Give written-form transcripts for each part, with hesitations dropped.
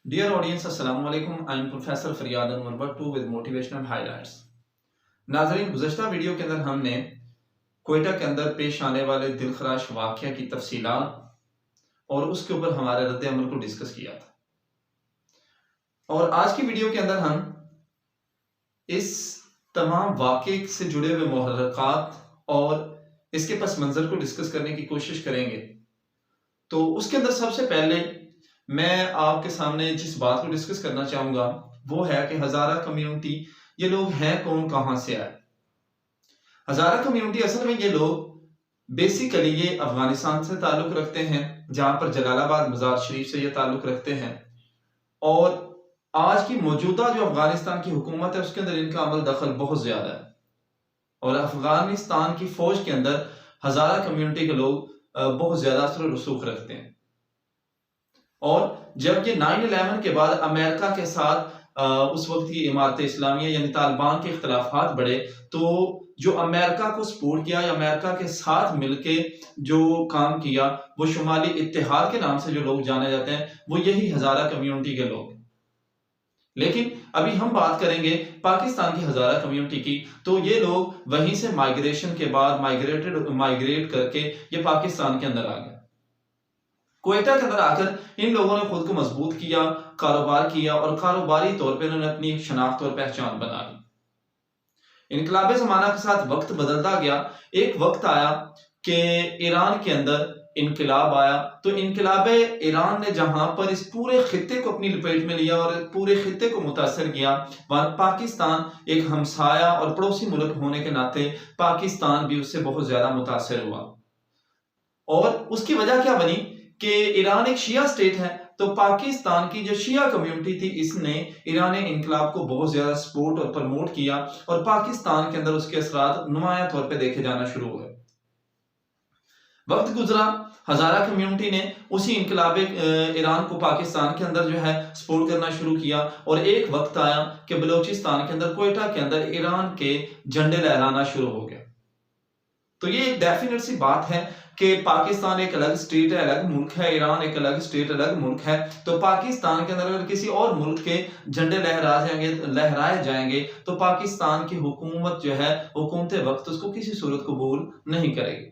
Dear audience, Assalamu alaikum. I am Professor Faryad Anwar Bhattu with Motivational Highlights. नाजरीन, गुज़श्ता video के अंदर हमने क्वेटा के अंदर पेश आने वाले दिलखराश वाक़या की तफसीलात और उसके ऊपर हमारे रद्द अमल को डिस्कस किया था। और आज की वीडियो के अंदर हम इस तमाम वाक़े से जुड़े हुए मुहर्रकात और इसके पस मंज़र को डिस्कस करने की कोशिश करेंगे। तो उसके अंदर सबसे पहले मैं आपके सामने जिस बात को डिस्कस करना चाहूँगा वो है कि हज़ारा कम्युनिटी, ये लोग हैं कौन, कहाँ से आए। हज़ारा कम्युनिटी असल में ये लोग बेसिकली ये अफगानिस्तान से ताल्लुक़ रखते हैं, जहाँ पर जलालाबाद मज़ार शरीफ से ये ताल्लुक़ रखते हैं। और आज की मौजूदा जो अफगानिस्तान की हुकूमत है उसके अंदर इनका अमल दखल बहुत ज़्यादा है और अफगानिस्तान की फ़ौज के अंदर हज़ारा कम्युनिटी के लोग बहुत ज़्यादा असर रसूख रखते हैं। और जब ये 9/11 के बाद अमेरिका के साथ उस वक्त की इमारत इस्लामिया यानी तालिबान के इख्तलाफात बढ़े, तो जो अमेरिका को सपोर्ट किया या अमेरिका के साथ मिलके जो काम किया वो शुमाली इत्तेहाद के नाम से जो लोग जाने जाते हैं, वो यही हज़ारा कम्युनिटी के लोग। लेकिन अभी हम बात करेंगे पाकिस्तान की हज़ारा कम्युनिटी की, तो ये लोग वहीं से माइग्रेशन के बाद माइग्रेट करके ये पाकिस्तान के अंदर आ गए। क्वेटा के अंदर आकर इन लोगों ने खुद को मजबूत किया, कारोबार किया और कारोबारी तौर पे इन्होंने अपनी एक शनाख्त और पहचान बना ली। इनकलाब ज़माना के साथ वक्त बदलता गया। एक वक्त आया कि ईरान के अंदर इनकलाब आया, तो इनकलाब ईरान ने जहां पर इस पूरे खित्ते को अपनी लपेट में लिया और पूरे खित्ते को मुतासर किया, वहां पाकिस्तान एक हमसाया और पड़ोसी मुल्क होने के नाते पाकिस्तान भी उससे बहुत ज्यादा मुतासर हुआ। और उसकी वजह क्या बनी कि ईरान एक शिया स्टेट है, तो पाकिस्तान की जो शिया कम्युनिटी थी इसने ईरानी इनकलाब को बहुत ज्यादा सपोर्ट और प्रमोट किया और पाकिस्तान के अंदर उसके असरात नुमाया तौर पे देखे जाना शुरू हो गए। वक्त गुजरा, हज़ारा कम्युनिटी ने उसी इनकलाब ईरान को पाकिस्तान के अंदर जो है सपोर्ट करना शुरू किया और एक वक्त आया कि बलोचिस्तान के अंदर, क्वेटा के अंदर ईरान के झंडे लहराना शुरू हो गया। तो ये एक डेफिनेट सी बात है कि पाकिस्तान एक अलग स्टेट है, अलग मुल्क है, ईरान एक अलग स्टेट, अलग मुल्क है। तो पाकिस्तान के अंदर अगर किसी और मुल्क के झंडे लहराए जाएंगे तो पाकिस्तान की हुकूमत जो है, हुकूमत वक्त उसको किसी सूरत कबूल नहीं करेगी।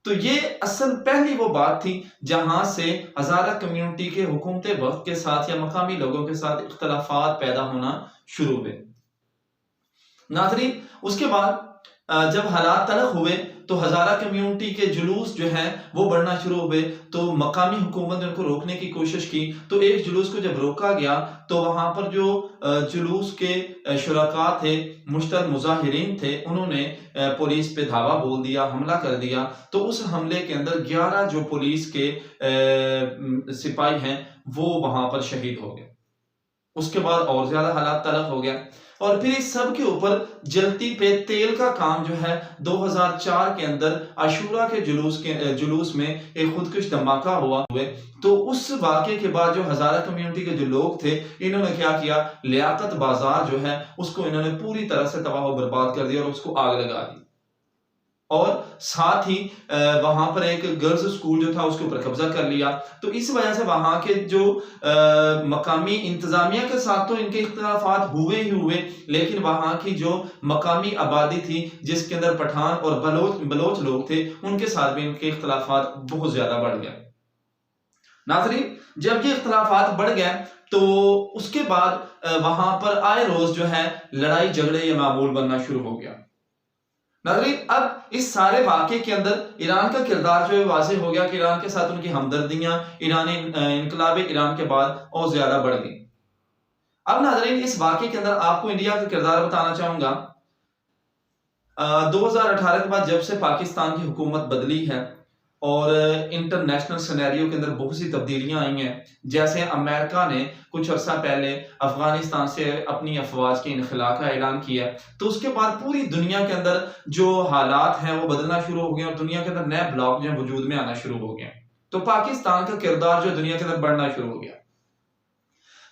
तो ये असल पहली वो बात थी जहां से हज़ारा कम्युनिटी के हुकूमत वक्त के साथ या मकामी लोगों के साथ इख्तलाफात पैदा होना शुरू हुए। नाज़रीन, उसके बाद जब हालात तलख हुए तो हज़ारा कम्युनिटी के जुलूस जो हैं वो बढ़ना शुरू हुए, तो मकामी हुकूमत ने उनको रोकने की कोशिश की। तो एक जुलूस को जब रोका गया तो वहां पर जो जुलूस के शुरका थे, मुश्तरक मुजाहिरीन थे, उन्होंने पुलिस पे धावा बोल दिया, हमला कर दिया। तो उस हमले के अंदर 11 जो पुलिस के सिपाही हैं वो वहां पर शहीद हो गए। उसके बाद और ज्यादा हालात तलख हो गया और फिर इस सब के ऊपर जलती पे तेल का काम जो है 2004 के अंदर आशूरा के जुलूस में एक खुदकुश धमाका हुए। तो उस वाक़े के बाद जो हज़ारा कम्युनिटी के जो लोग थे, इन्होंने क्या किया, लियाकत बाजार जो है उसको इन्होंने पूरी तरह से तबाह और बर्बाद कर दिया और उसको आग लगा दी। और साथ ही वहां पर एक गर्ल्स स्कूल जो था उसके ऊपर कब्जा कर लिया। तो इस वजह से वहां के जो मकामी इंतजामिया के साथ तो इनके इख्तिलाफात हुए ही हुए, लेकिन वहां की जो मकामी आबादी थी जिसके अंदर पठान और बलोच लोग थे, उनके साथ भी इनके इख्तिलाफात बहुत ज्यादा बढ़ गए। नाज़रीन, जब ये इख्तिलाफात बढ़ गए तो उसके बाद वहां पर आए रोज जो है लड़ाई झगड़े या मामूल बनना शुरू हो गया। नाज़रीन, अब इस सारे वाक़े के अंदर ईरान का किरदार जो है वाज़ेह हो गया कि ईरान के साथ उनकी हमदर्दियां ईरानी इनकलाब ईरान के बाद और ज्यादा बढ़ गई। अब नाज़रीन, इस वाक़े के अंदर आपको इंडिया का किरदार बताना चाहूंगा। 2018 के बाद जब से पाकिस्तान की हुकूमत बदली है और इंटरनेशनल सिनेरियो के अंदर बहुत सी तब्दीलियां आई हैं। जैसे अमेरिका ने कुछ अर्सा पहले अफगानिस्तान से अपनी अफवाज के इनखला का ऐलान किया, तो उसके बाद पूरी दुनिया के अंदर जो हालात हैं वो बदलना शुरू हो गए और दुनिया के अंदर नए ब्लॉक जो वजूद में आना शुरू हो गए। तो पाकिस्तान का किरदार जो दुनिया के अंदर बढ़ना शुरू हो गया,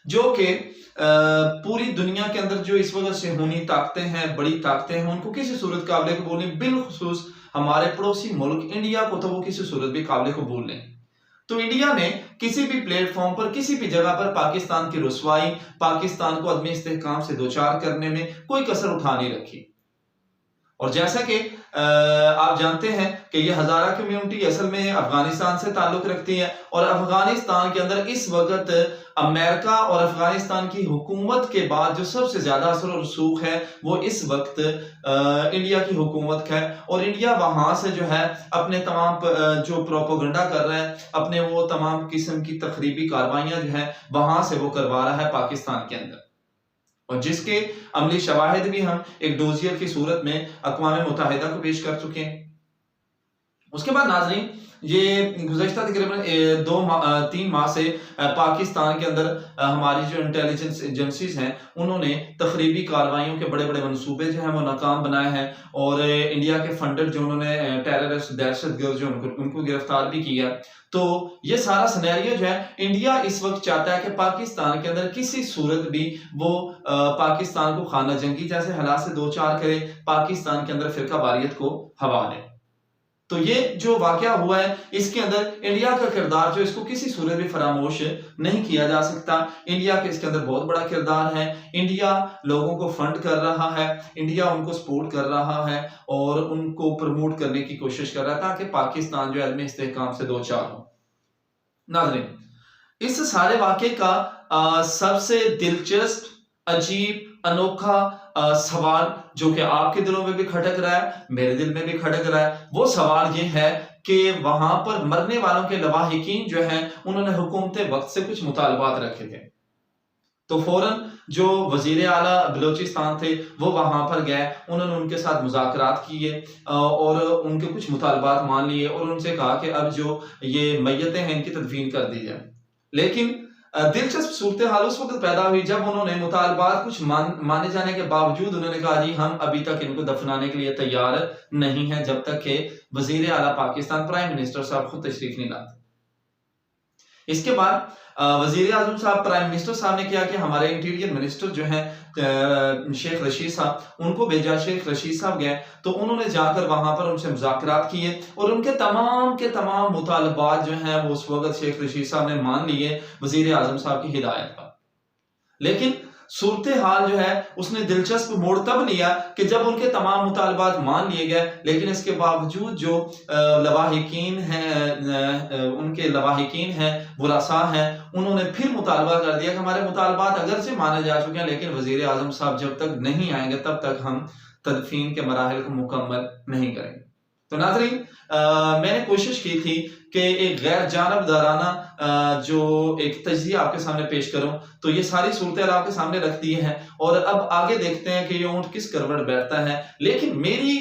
जो कि पूरी दुनिया के अंदर जो इस वजह से होनी ताकतें हैं, बड़ी ताकतें हैं, उनको किसी सूरत काबिल कबूल नहीं, बिलखुसूस हमारे पड़ोसी मुल्क इंडिया को तो वो किसी सूरत भी काबिल कबूल नहीं। तो इंडिया ने किसी भी प्लेटफॉर्म पर, किसी भी जगह पर पाकिस्तान की रुसवाई, पाकिस्तान को अदम इस्तेहकाम से दोचार करने में कोई कसर उठा नहीं रखी। और जैसा कि आप जानते हैं कि ये हजारा कम्युनिटी असल में अफगानिस्तान से ताल्लुक रखती है, और अफगानिस्तान के अंदर इस वक्त अमेरिका और अफगानिस्तान की हुकूमत के बाद जो सबसे ज्यादा असर और रसूख है वो इस वक्त इंडिया की हुकूमत का है। और इंडिया वहां से जो है अपने तमाम जो प्रोपोगंडा कर रहा है, अपने वो तमाम किस्म की तखरीबी कार्रवाइयां जो है वहां से वो करवा रहा है पाकिस्तान के अंदर, और जिसके अमली शवाहिद भी हम एक डोजियर की सूरत में अक़वाम मुत्तहिदा को पेश कर चुके हैं। उसके बाद नाज़रीन, ये गुज़श्ता तकरीबन 3 माह से पाकिस्तान के अंदर हमारी जो इंटेलिजेंस एजेंसीज हैं उन्होंने तखरीबी कार्रवाइयों के बड़े बड़े मंसूबे जो हैं वो नाकाम बनाए हैं, और इंडिया के फंडर जो उन्होंने टेररिस्ट, दहशतगर्द जो उनको गिरफ्तार भी किया। तो ये सारा सिनेरियो जो है, इंडिया इस वक्त चाहता है कि पाकिस्तान के अंदर किसी सूरत भी वो पाकिस्तान को खाना जंगी जैसे हालात से दो चार करे, पाकिस्तान के अंदर फिरका वारियत को हवा दे। तो ये जो वाकया हुआ है इसके अंदर इंडिया का किरदार जो इसको किसी सूरत भी फरामोश नहीं किया जा सकता। इंडिया के इसके अंदर बहुत बड़ा किरदार है। इंडिया लोगों को फंड कर रहा है, इंडिया उनको सपोर्ट कर रहा है और उनको प्रमोट करने की कोशिश कर रहा है ताकि पाकिस्तान जो है इस्तेहकाम से दो चार हो। नाज़रीन, इस सारे वाकये का सबसे दिलचस्प, अजीब, अनोखा सवाल जो कि आपके दिलों में भी खटक रहा है, मेरे दिल में भी खटक रहा है, वो सवाल ये है कि वहां पर मरने वालों के लवाहिकीन जो हैं उन्होंने हुकूमत वक्त से कुछ मुतालबात रखे थे। तो फौरन जो वजीर आला बलोचिस्तान थे वो वहां पर गए, उन्होंने उनके साथ मुज़ाकरात किए और उनके कुछ मुतालबात मान लिए और उनसे कहा कि अब जो ये मैयतें हैं इनकी तदफीन कर दी जाए। लेकिन दिलचस्प सूरत हाल उस वक्त पैदा हुई जब उन्होंने मुतालबात कुछ माने जाने के बावजूद उन्होंने कहा जी हम अभी तक इनको दफनाने के लिए तैयार नहीं है जब तक कि वजीर आला पाकिस्तान, प्राइम मिनिस्टर साहब खुद तशरीफ नहीं लाते। इसके बाद वजीर आजम साहब, प्राइम मिनिस्टर साहब ने किया कि हमारे इंटीरियर मिनिस्टर जो हैं शेख रशीद साहब, उनको भेजा। शेख रशीद साहब गए तो उन्होंने जाकर वहां पर उनसे मुज़ाकरात किए और उनके तमाम मुतालबात जो हैं वो उस वक्त शेख रशीद साहब ने मान लिए वजीर आजम साहब की हिदायत पर। लेकिन सूरत हाल जो है उसने दिलचस्प मोड़ तब लिया कि जब उनके तमाम मुतालबात मान लिए गए, लेकिन इसके बावजूद जो लवाहिकीन हैं, उनके लवाहिकीन हैं, बुरासा हैं, उन्होंने फिर मुतालबा कर दिया कि हमारे मुतालबात अगर से माने जा चुके हैं लेकिन वजीर आजम साहब जब तक नहीं आएंगे तब तक हम तदफीन के मराहिल को मुकम्मल नहीं करेंगे। तो नाज़रीन, मैंने कोशिश की थी कि एक गैर जानिबदाराना जो एक तजज़िया आपके सामने पेश करूं, तो ये सारी सूरत आपके सामने रख दी है और अब आगे देखते हैं कि ये ऊंट किस करवट बैठता है। लेकिन मेरी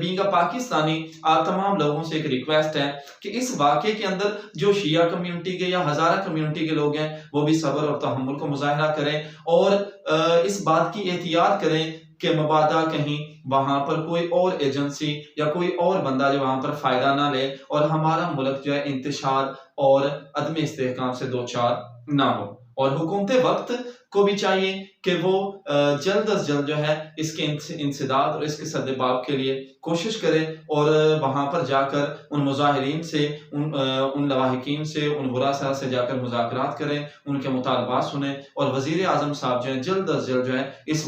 बीइंग अ पाकिस्तानी आप तमाम लोगों से एक रिक्वेस्ट है कि इस वाक़े के अंदर जो शिया कम्युनिटी के या हज़ारा कम्युनिटी के लोग हैं वो भी सब्र और तहम्मुल को मुज़ाहिरा करें और इस बात की एहतियात करें कि मबादा कहीं वहां पर कोई और एजेंसी या कोई और बंदा जो वहां पर फायदा ना ले और हमारा मुल्क जो है इंतशार और अदम इस्तेहकाम से दो चार ना हो। और हुकूमत वक्त को भी चाहिए कि वो जल्द अज जल्द जो है इसके इंसदाद और इसके सद्देबाब के लिए कोशिश करे और वहां पर जाकर उन मुजाहिरीन से, उन लवाहिकीन से, उन बुरासा से जाकर मुज़ाकरात करें, उनके मुतालबात सुने और वजीर आजम साहब जो है जल्द अज जल्द जो है इस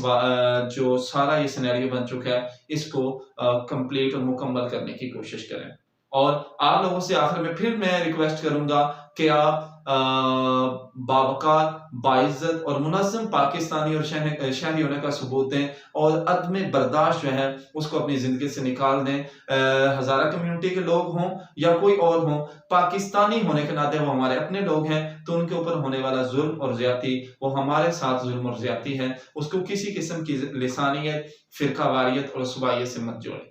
जो सारा ये सिनेरियो बन चुका है इसको कंप्लीट और मुकम्मल करने की कोशिश करें। और आप लोगों से आखिर में फिर मैं रिक्वेस्ट करूंगा कि आप बावकार, बाइज्जत और मुनज़्ज़म पाकिस्तानी और शहरी होने का सबूत दें और अदम बर्दाश्त जो है उसको अपनी जिंदगी से निकाल दें। हज़ारा कम्युनिटी के लोग हों या कोई और हों, पाकिस्तानी होने के नाते वो हमारे अपने लोग हैं, तो उनके ऊपर होने वाला जुल्म और ज्यादती वो हमारे साथ जुल्म और ज्यादती है, उसको किसी किस्म की लिसानियत, फिरकावारियत और सुबाइयत से मत जोड़ें।